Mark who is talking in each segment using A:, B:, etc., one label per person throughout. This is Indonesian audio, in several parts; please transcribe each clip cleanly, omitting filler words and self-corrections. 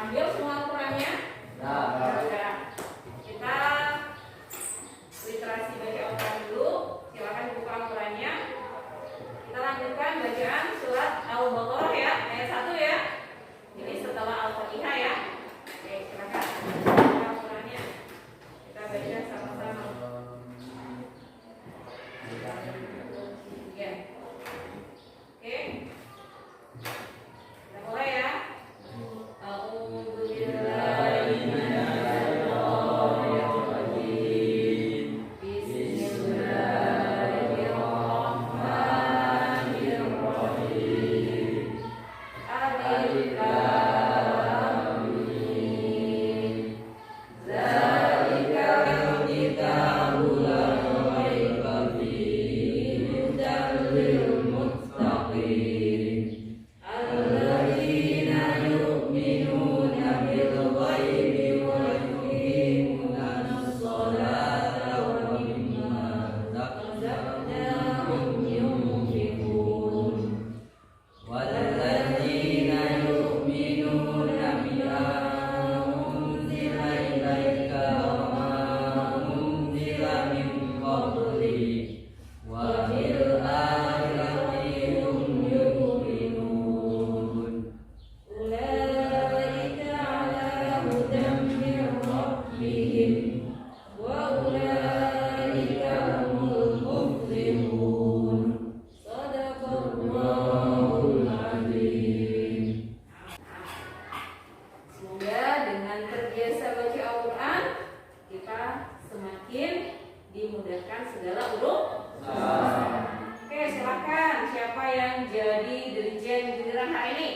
A: Ambil semua ukurannya. Kita literasi baca Al-Quran dulu. Silakan dibuka Al-Qurannya. Kita lanjutkan bacaan surat Al-Baqarah ya, ayat 1 ya. Ini setelah Al-Fatihah ya. Oke, silakan buka Al-Qurannya. Kita baca sama-sama. Ya. Oke. Kita mulai ya. Dimudahkan segala huruf. Oke, silakan. Siapa yang jadi dirjen giliran hari ini?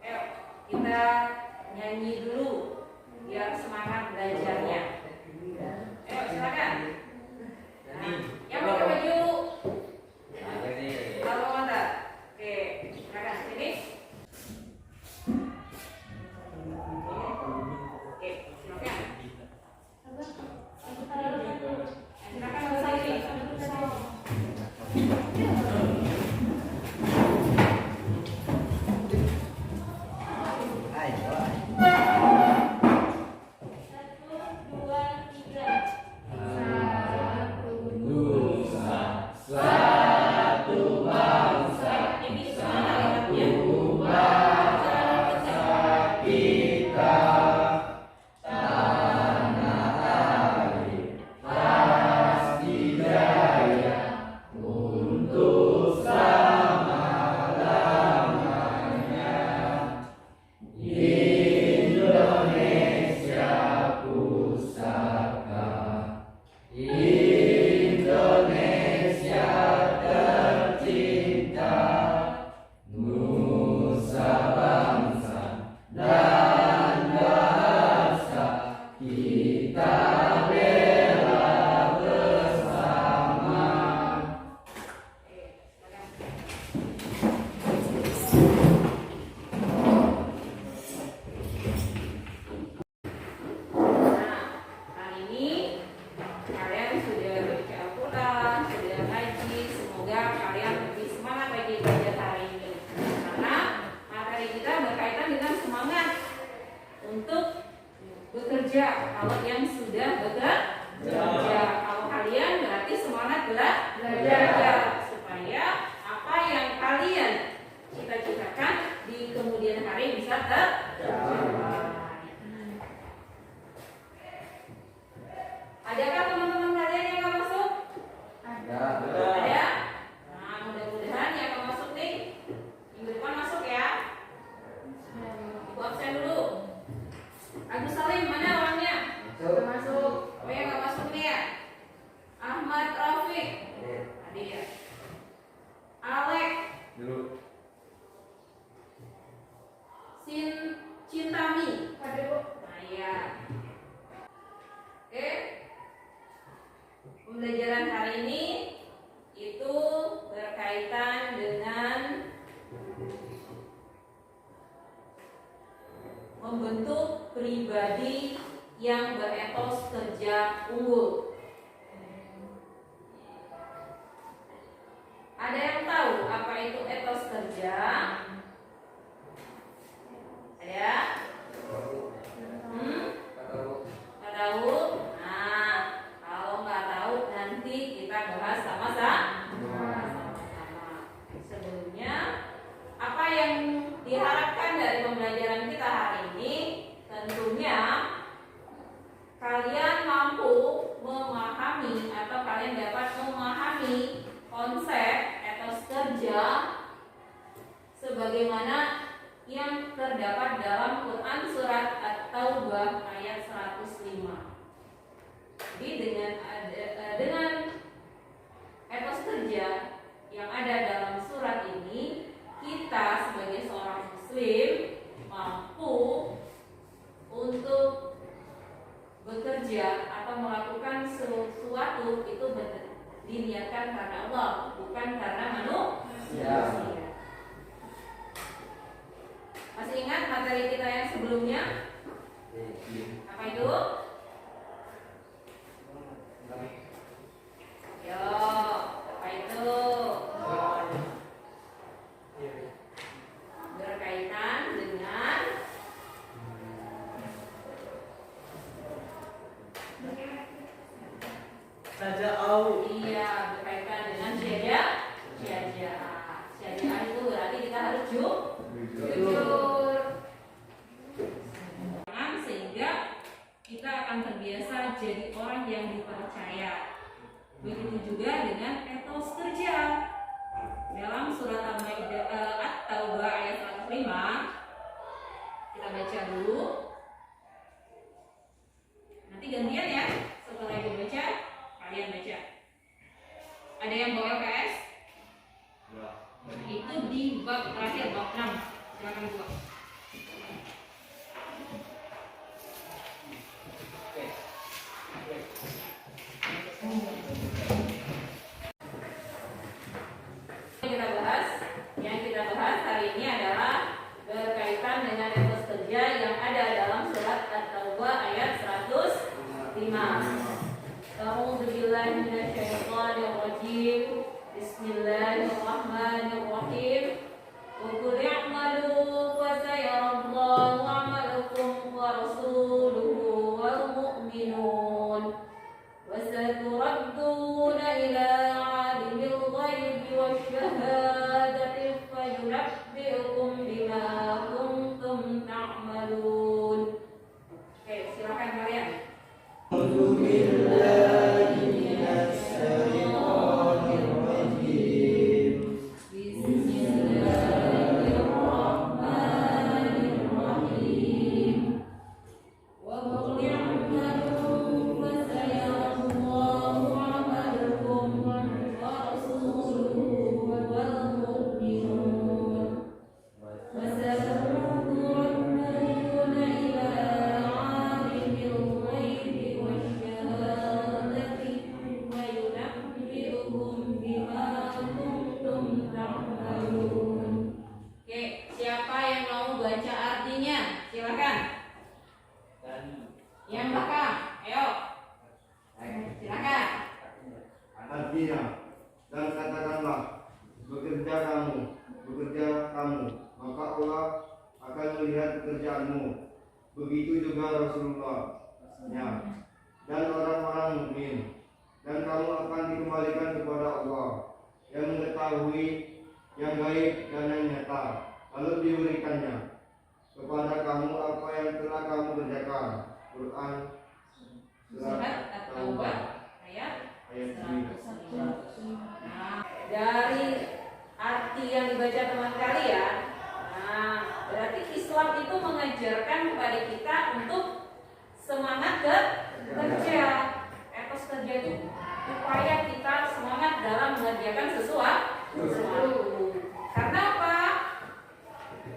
A: Ayo, kita nyanyi dulu biar semangat belajarnya. Ayo, silakan. Nah, yang pakai baju alma mater. Oke, silakan sini. Oke, silakan. Silakan bersama ini. Kalau yang sudah bekerja, kalau kalian berarti semangat belajar supaya apa yang kalian cita-citakan di kemudian hari bisa tercapai. Adakah teman-teman kalian yang nggak masuk? Ada. Nah, mudah-mudahan yang nggak masuk nih minggu depan masuk ya. Ibu absen dulu. Agus Salim mana orangnya? Masuk. Oh yang nggak masuk nih ya? Ahmad Rafiq. Tadi ya. Alek. Dulu. Membentuk pribadi yang beretos kerja unggul. Ada yang tahu apa itu etos kerja? Ada? Nggak tahu? Nah, kalau nggak tahu nanti kita bahas sama-sama. Sebelumnya, apa yang diharapkan dari pembelajaran kita hari ini? Tentunya kalian mampu memahami atau kalian dapat memahami konsep etos kerja sebagaimana yang terdapat dalam Quran surat At-Taubah ayat 105. Jadi dengan etos kerja yang ada dalam surat ini, kita sebagai seorang muslim mampu untuk bekerja atau melakukan sesuatu itu diniatkan karena Allah, bukan karena manusia. Masih ingat materi kita yang sebelumnya? Apa itu? Yo, apa itu? Berkaitan dengan
B: Saja'au.
A: Iya, berkaitan dengan syariah. Syariah itu berarti kita harus jujur. Sehingga kita akan terbiasa jadi orang yang dipercaya. Begitu juga dengan etos kerja. Dalam surat At-Taubah ayat 105, kita baca dulu. Nanti gantian ya. Setelah ibu baca, kalian baca. Ada yang bawa LPS? Itu di bab terakhir, bab 6. Silakan buka. Yang kita bahas hari ini adalah berkaitan dengan etos kerja yang ada dalam surat At-Taubah ayat 105. A'udzu billahi minasyaitonir rajim. Bismillahirrahmanirrahim. Wa qul i'malu fa sayarallahu 'amalakum wa rasuluhu wal mu'minun. Wa saturadduna ila 'alimil ghaibi wasyahadati fayunabbi'ukum bima kuntum ta'malun. Oke, silakan kalian.
C: Artinya, dan katakanlah, bekerja kamu, maka Allah akan melihat pekerjaanmu. Begitu juga Rasulullah dan orang-orang mukmin. Dan kamu akan dikembalikan kepada Allah yang mengetahui yang gaib dan yang nyata. Lalu diberikannya kepada kamu apa yang telah kamu kerjakan. Quran surat At-Taubah ayat 105.
A: Nah, dari arti yang dibaca teman kalian, berarti Islam itu mengajarkan kepada kita untuk semangat kerja. Etos kerja itu upaya kita semangat dalam mengerjakan sesuatu. Karena apa?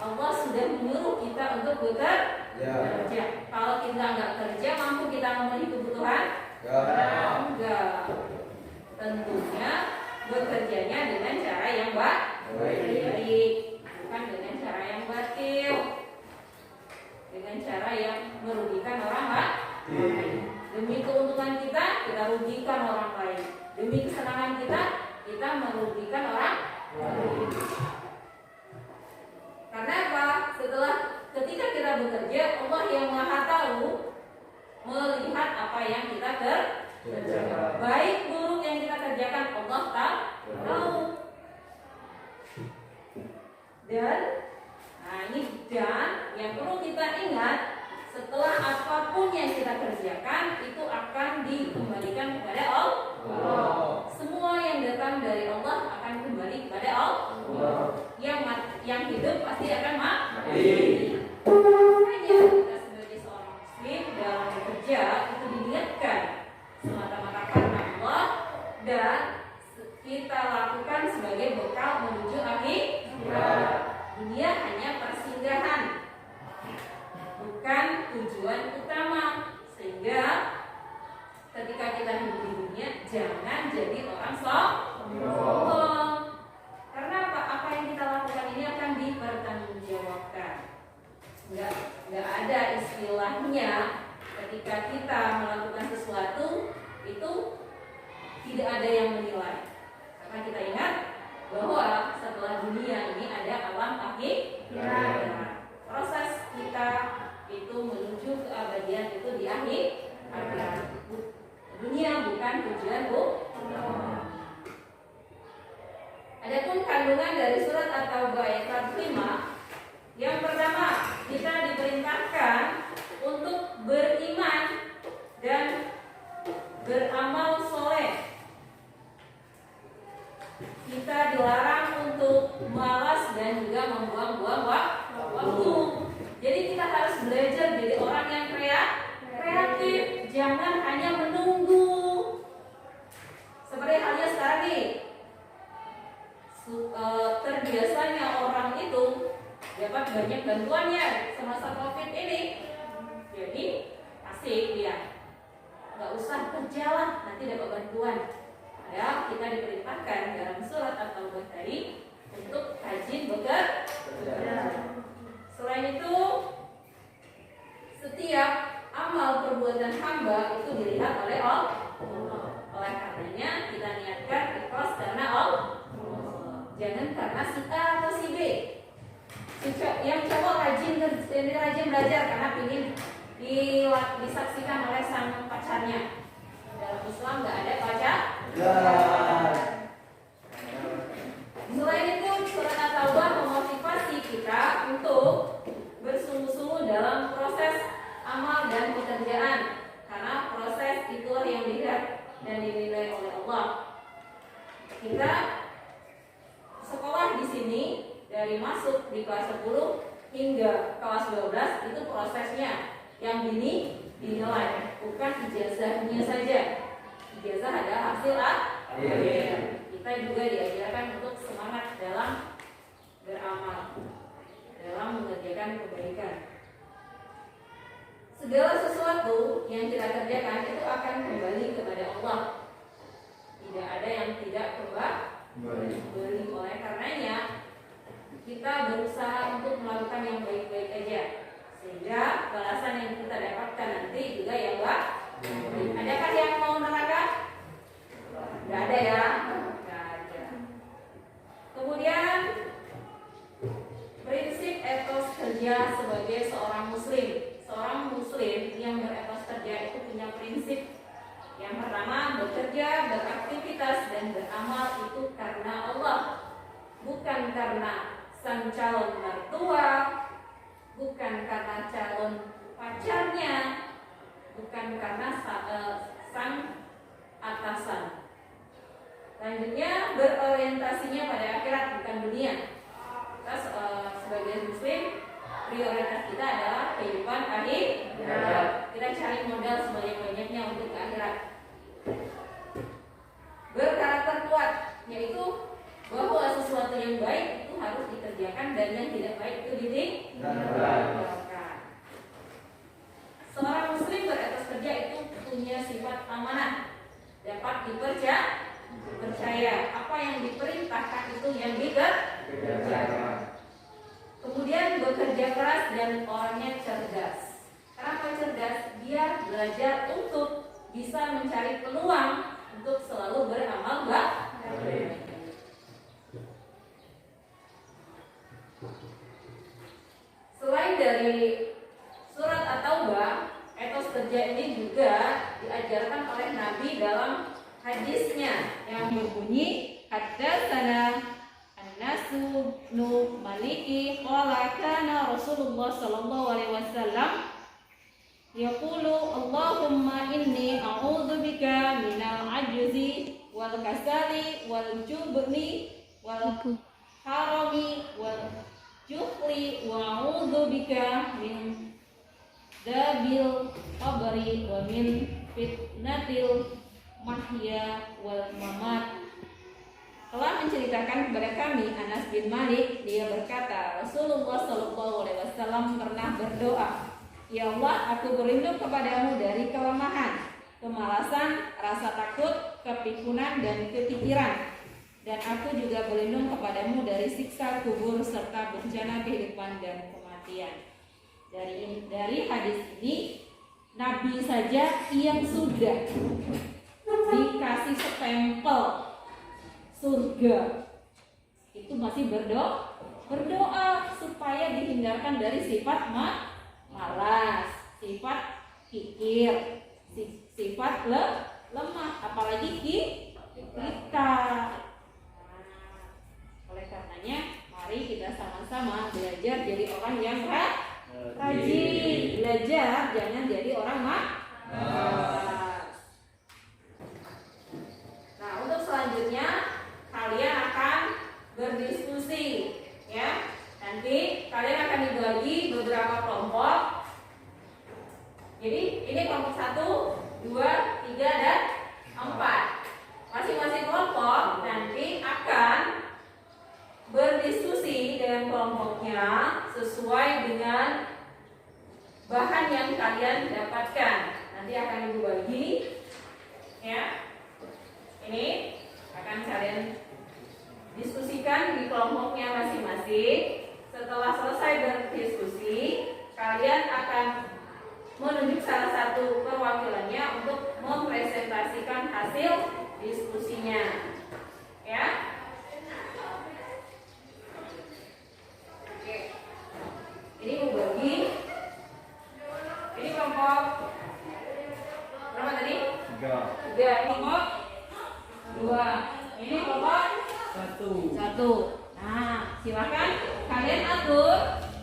A: Allah sudah menyuruh kita untuk bekerja. Kalau kita nggak kerja, mampu kita memenuhi kebutuhan? Enggak. Tentunya bekerjanya dengan cara yang baik. Dan ini dan yang perlu kita ingat, setelah apapun yang kita kerjakan itu akan dikembalikan kepada Allah. Semua yang datang dari Allah akan kembali kepada Allah. Yang hidup pasti akan mati. Makanya kita sebagai seorang muslim dalam bekerja itu diniatkan semata-mata karena Allah dan kita lakukan sebagai bekal menuju akhirat. Dunia hanya persinggahan, bukan tujuan utama. Sehingga ketika kita hidup di dunia jangan jadi orang sombong. Karena apa yang kita lakukan ini akan dipertanggungjawabkan. Nggak ada istilahnya ketika kita melakukan sesuatu itu tidak ada yang menilai. Karena kita ingat bahwa setelah dunia ini ada alam akhirat. Proses kita itu menuju keabadian itu di akhirat. Dunia bukan tujuan Adapun kandungan dari surat At-Taubah ayat 105, yang pertama kita diperintahkan untuk beriman dan beramal soleh. Kita dilarang untuk malas dan juga membuang-buang waktu. Jadi kita harus belajar jadi orang yang kreatif, jangan hanya menunggu. Seperti halnya sekarang nih, terbiasanya orang itu dapat banyak bantuannya semasa COVID ini. Jadi asik dia, nggak usah kerja lah, nanti dapat bantuan. Padahal kita diperintahkan dalam surat At-Taubah tadi untuk rajin bekerja. Selain itu, setiap amal perbuatan hamba itu dilihat oleh Allah. Oleh karenanya kita niatkan ikhlas karena Allah, jangan karena si A atau si B. Yang cowok rajin belajar karena ingin disaksikan oleh sang pacarnya. Dalam Islam nggak ada pacar. Selain itu, surat At-Taubah memotivasi kita untuk bersungguh-sungguh dalam proses amal dan pekerjaan, karena proses itulah yang dilihat dan dinilai oleh Allah. Kita sekolah di sini dari masuk di kelas 10 hingga kelas 12 itu prosesnya yang dinilai, bukan ijazahnya saja. Ijazah adalah hasil akhir. Kita juga diajarkan untuk semangat dalam beramal, dalam mengerjakan kebaikan. Segala sesuatu yang kita kerjakan itu akan kembali kepada Allah. Tidak ada yang tidak kembali. Oleh karenanya kita berusaha untuk melakukan yang baik-baik aja, sehingga balasan yang kita dapatkan nanti juga yang baik. Adakah yang mau neraka? Tidak ada ya. Tidak ada. Kemudian prinsip etos kerja sebagai seorang muslim. Seorang muslim yang beretos kerja itu punya prinsip. Yang pertama, bekerja, beraktivitas dan beramal itu karena Allah, bukan karena sang calon mertua, bukan karena calon pacarnya, bukan karena sang atasan. Selanjutnya, berorientasinya pada akhirat, bukan dunia. Kita sebagai muslim, prioritas kita adalah kehidupan akhirat. Kita cari modal sebanyak-banyaknya untuk ke akhirat. Berkarakter kuat, yaitu bahwa sesuatu yang baik itu harus dikerjakan dan yang tidak baik itu ditinggalkan. Seorang muslim beretos kerja itu punya sifat amanah, dapat dipercaya. Apa yang diperintahkan itu yang dikerjakan. Kemudian bekerja keras dan orangnya cerdas. Kenapa cerdas? Dia belajar untuk bisa mencari peluang untuk selalu beramal baik. Selain dari surat At-Taubah, etos kerja ini juga diajarkan oleh Nabi dalam hadisnya yang berbunyi, haddatsana Anas bin Maliki qala kana Rasulullah sallallahu alaihi wasallam yaqulu Allahumma inni a'udzubika minal ajzi wal kasali wal jubni wal harami wal juhri wa a'udzubika min dabil qabri wa min fitnatil mahya wal mamat. Telah menceritakan kepada kami Anas bin Malik, dia berkata, Rasulullah sallallahu alaihi wasallam pernah berdoa, ya Allah, aku berlindung kepadamu dari kelemahan, kemalasan, rasa takut, kepikunan dan kepikiran, dan aku juga berlindung kepadamu dari siksa kubur serta bencana kehidupan dan kematian. Dari hadis ini, Nabi saja yang sudah dikasih stempel surga itu masih berdoa supaya dihindarkan dari sifat malas, sifat kikir, sifat lemah, apalagi kita. Oleh karenanya, mari kita sama-sama belajar jadi orang yang rajin, belajar jangan jadi orang malas. Nah, untuk selanjutnya kalian akan berdiskusi, ya. Nanti kalian akan dibagi beberapa kelompok. Jadi ini kelompok 1, 2, 3 dan 4. Masing-masing kelompok nanti akan berdiskusi dengan kelompoknya sesuai dengan bahan yang kalian dapatkan. Nanti akan ibu bagi, ya. Ini akan kalian diskusikan di kelompoknya masing-masing. Setelah selesai berdiskusi, kalian akan menunjuk salah satu perwakilannya untuk mempresentasikan hasil diskusinya, ya. Oke. Ini mau bagi. Ini kelompok berapa tadi? 3. Ini kelompok 2. Ini kelompok 1. Nah, silakan kalian atur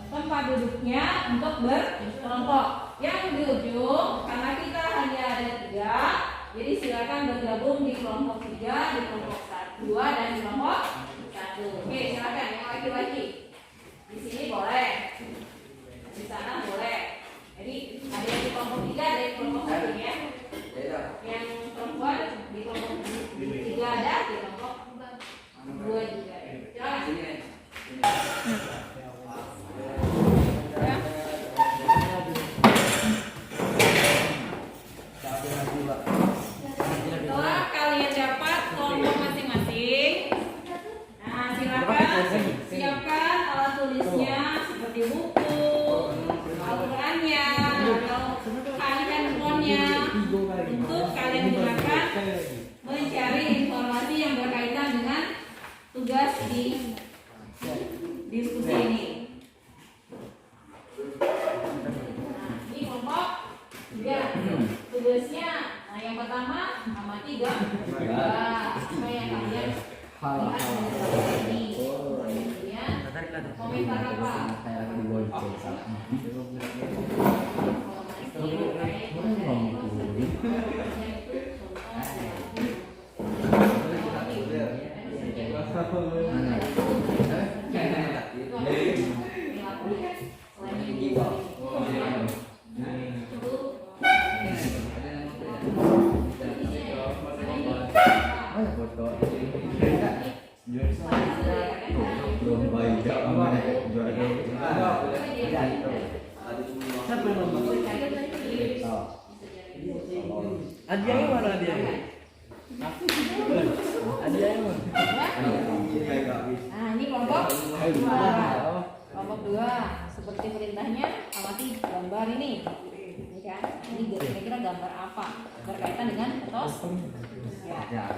A: tempat duduknya untuk berkelompok. Yang di ujung, karena kita hanya ada 3, jadi silakan bergabung di kelompok 3, di kelompok 2 dan di kelompok 1. Oke, silakan yang laki-laki. Di sini boleh, di sana boleh. Jadi ada yang di kelompok 3, ada yang di kelompok 1 ya. Yang perempuan di kelompok 3 ada, di kelompok 2 juga. Silakan. Setelah kalian dapat kelompok masing-masing, nah silakan siapkan alat tulisnya seperti buku, Al-Qurannya, atau handphonenya untuk kalian gunakan mencari informasi yang berkaitan dengan tugas di diskusi ini. Nah, ini kelompok 3. Tugasnya, nah yang pertama amati gambar supaya yang kalian lihat ini. Kemudian komentar apa?
B: Hadiahnya mana hadiahnya? Hadiahnya mana?
A: Nah, ini kelompok 2. Kelompok 2 seperti perintahnya amati gambar ini. Ini kan, ini kira-kira gambar apa? Berkaitan dengan etos. Ya.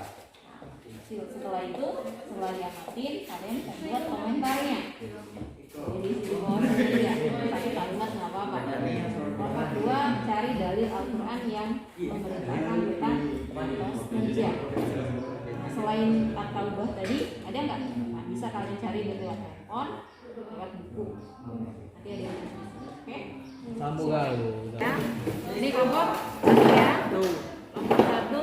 A: Setelah itu, setelah diamatin, kalian buat komentarnya. Jadi di bawah ini ya, pakai kalimat nggak apa-apa. Nomor 2, cari dalil Al-Quran yang memberitakan tentang etos kerja. Selain At-Taubah tadi, ada nggak? Nah, bisa kalian dicari di lewat handphone, lewat buku. Nanti ada oke?
B: Sambung kali.
A: Ya. Ini kelompok satu ya. Kelompok satu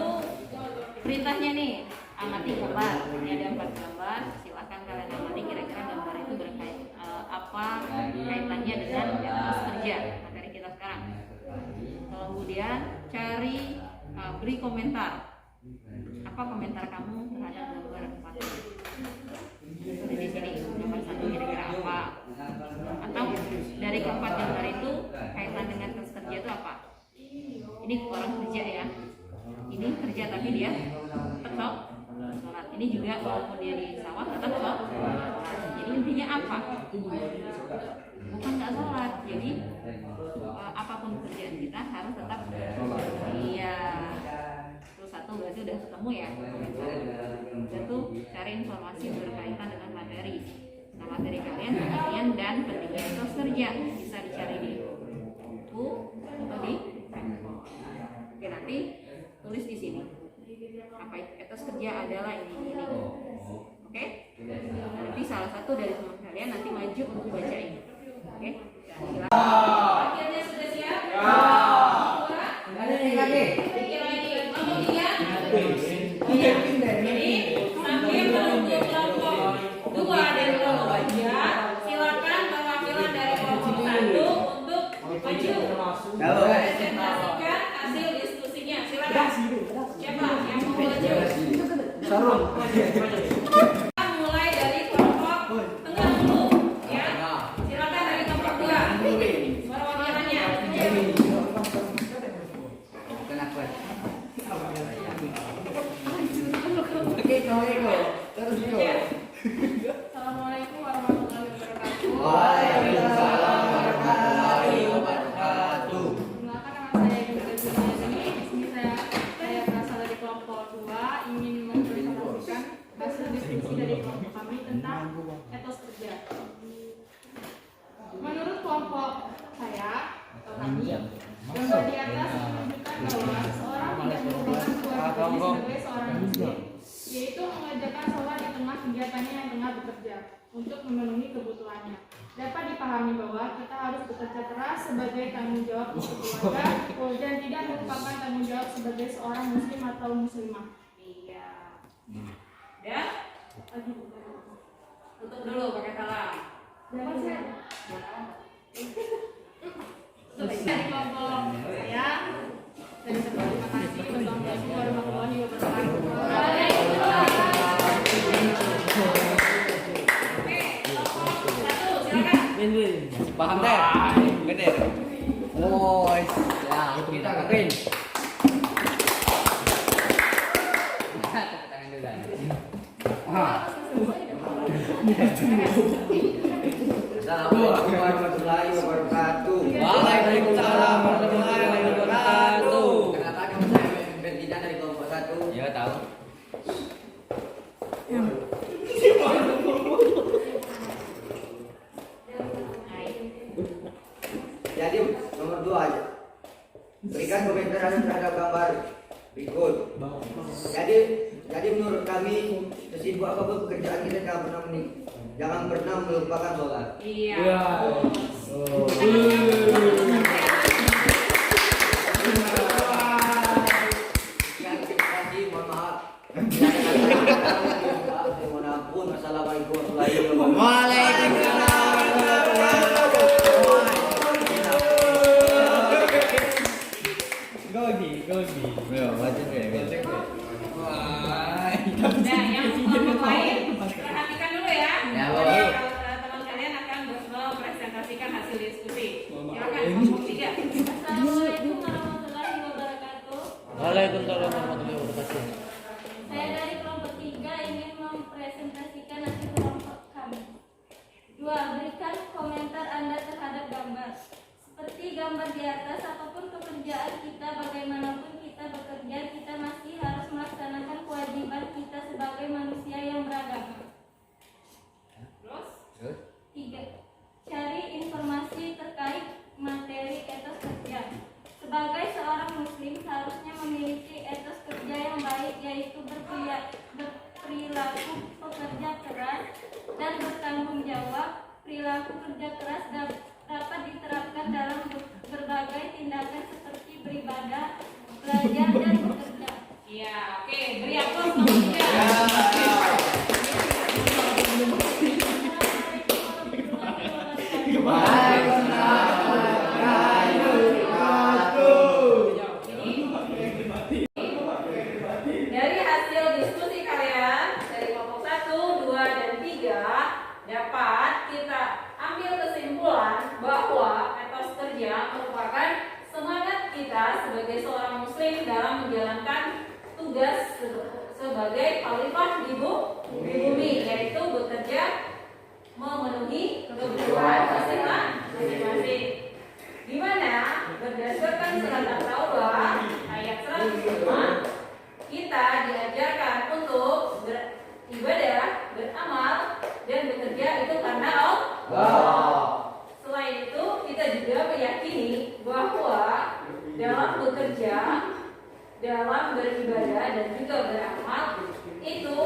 A: perintahnya nih, amati gambar. Ini ada 4 gambar. Silakan kalian amati kira-kira gambar itu berkait apa kaitannya dengan etos kerja materi kita sekarang. Kemudian cari beri komentar. Apa komentar kamu terhadap gambar 4 ini? Itu di sini gambar 1 kira-kira apa? Atau dari keempat gambar itu kaitan dengan etos kerja itu apa? Ini orang kerja ya. Ini kerja tapi dia tetap sholat. Ini juga walaupun dia di sawah tetap sholat. Jadi intinya apa? Bukan nggak sholat. Jadi apapun pekerjaan kita harus tetap iya. Terus satu berarti udah ketemu ya. Satu cari informasi berkaitan dengan materi. Nah, materi kalian pengertian dan pentingnya etos kerja bisa dicari di buku atau di handphone. Oke, nanti tulis di sini. Apa etos kerja adalah ini. Oke? Nanti salah satu dari teman kalian nanti maju untuk baca ini. Oke? Silakan. Akhirnya sudah siap? Ya.
D: Ada yang lagi.
A: Pikir lagi. Kemudian jadi sambil menunggu kelompok 2 dari kelompok 3, silakan perwakilan dari kelompok 1 untuk maju. Presentasikan hasil diskusinya. Silakan. Siapa yang mau maju?
D: Sarung.
A: Kita mulai dari kelompok tengah dulu, ya. Silakan dari kelompok 2. Perwakilannya.
D: Kenapa? Oke, kau terus kau.
A: Assalamualaikum warahmatullahi wabarakatuh.
D: Waalaikumsalam warahmatullahi wabarakatuh.
E: Perkenalkan, nama saya Yudha Juliani. Di sini saya berasal dari kelompok 2 ingin mempresentasikan hasil diskusi dari kelompok kami tentang etos kerja. Menurut kelompok saya atau kami, gambar di atas menunjukkan bahwa seseorang tidak merupakan kewajiban sebagai seorang muslim, yaitu mengerjakan sholat di tengah kegiatannya yang tengah bekerja untuk memenuhi kebutuhannya. Dapat dipahami bahwa kita harus bekerja keras sebagai tanggung jawab untuk keluarga dan tidak merupakan tanggung jawab sebagai seorang muslim atau muslimah.
A: Iya. Ya. Tutup dulu pakai salam.
E: Dan saya dari kelompok saya dari terima kasih. Wassalamualaikum warahmatullahi wabarakatuh.
A: Oke, kelompok 1 silakan.
D: Paham deh? Bener. Oh, ya kita kawin. Tangan dulu. Assalamualaikum warahmatullahi wabarakatuh.
B: Waalaikumsalam warahmatullahi wabarakatuh.
D: Kenapa kamu saya bertindak dari kelompok 1?
B: Ya tahu.
D: Jadi nomor 2 aja. Berikan komentar terhadap gambar berikut. Jadi menurut kami sesibuk apapun pekerjaan kita jangan pernah melupakan sholat.
A: Iya.
D: Mohon maaf. Mohon ampun. Wassalamualaikum warahmatullahi wabarakatuh.
B: Waalaikumsalam warahmatullahi wabarakatuh. Gogi. Ya, macam ni.
A: Nah, yang kelompok lain perhatikan dulu ya.
D: Ya,
A: Jadi, teman kalian akan mempresentasikan hasil diskusi. Silakan kelompok 3.
E: Assalamualaikum warahmatullahi wabarakatuh.
B: Waalaikumsalam warahmatullahi wabarakatuh.
E: Saya dari kelompok 3 ingin mempresentasikan hasil kelompok kami. 2. Berikan komentar Anda terhadap gambar. Seperti gambar di atas, apapun pekerjaan kita, bagaimanapun kita bekerja, kita masih harus melaksanakan kewajiban kita sebagai manusia yang beragama.
A: Terus?
E: 3. Cari informasi terkait materi etos kerja. Sebagai seorang muslim seharusnya memiliki etos kerja yang baik, yaitu berperilaku pekerja keras dan
F: perilaku kerja keras dapat diterapkan dalam berbagai tindakan seperti beribadah, belajar, dan bekerja.
A: Iya, oke, beri aplaus untuk dia. Dari hasil diskusi kalian dari kelompok 1, 2, dan 3 dapat kita ambil kesimpulan bahwa etos kerja merupakan semangat kita sebagai seorang muslim dalam menjalankan tugas sebagai khalifah di bumi, yaitu bekerja memenuhi kebutuhan masing-masing. Di mana berdasarkan surat At-Taubah ayat 105 kita diajarkan untuk beribadah, beramal, dan bekerja itu karena Allah. Selain itu, kita juga meyakini bahwa dalam bekerja, dalam beribadah, dan juga beramal, itu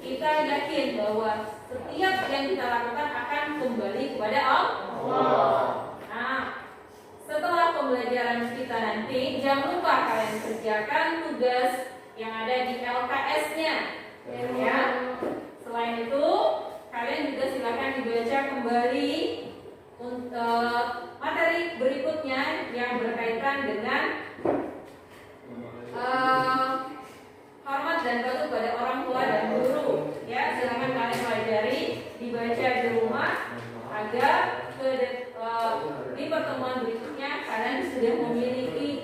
A: kita yakin bahwa setiap yang kita lakukan akan kembali kepada Allah. Nah, setelah pembelajaran kita nanti, jangan lupa kalian kerjakan tugas yang ada di LKS-nya, ya. Selain itu, kalian juga silakan dibaca kembali untuk materi berikutnya yang berkaitan dengan hormat dan patuh pada orang tua dan guru. Ya, silakan kalian pelajari, dibaca di rumah agar di pertemuan berikutnya kalian sudah memiliki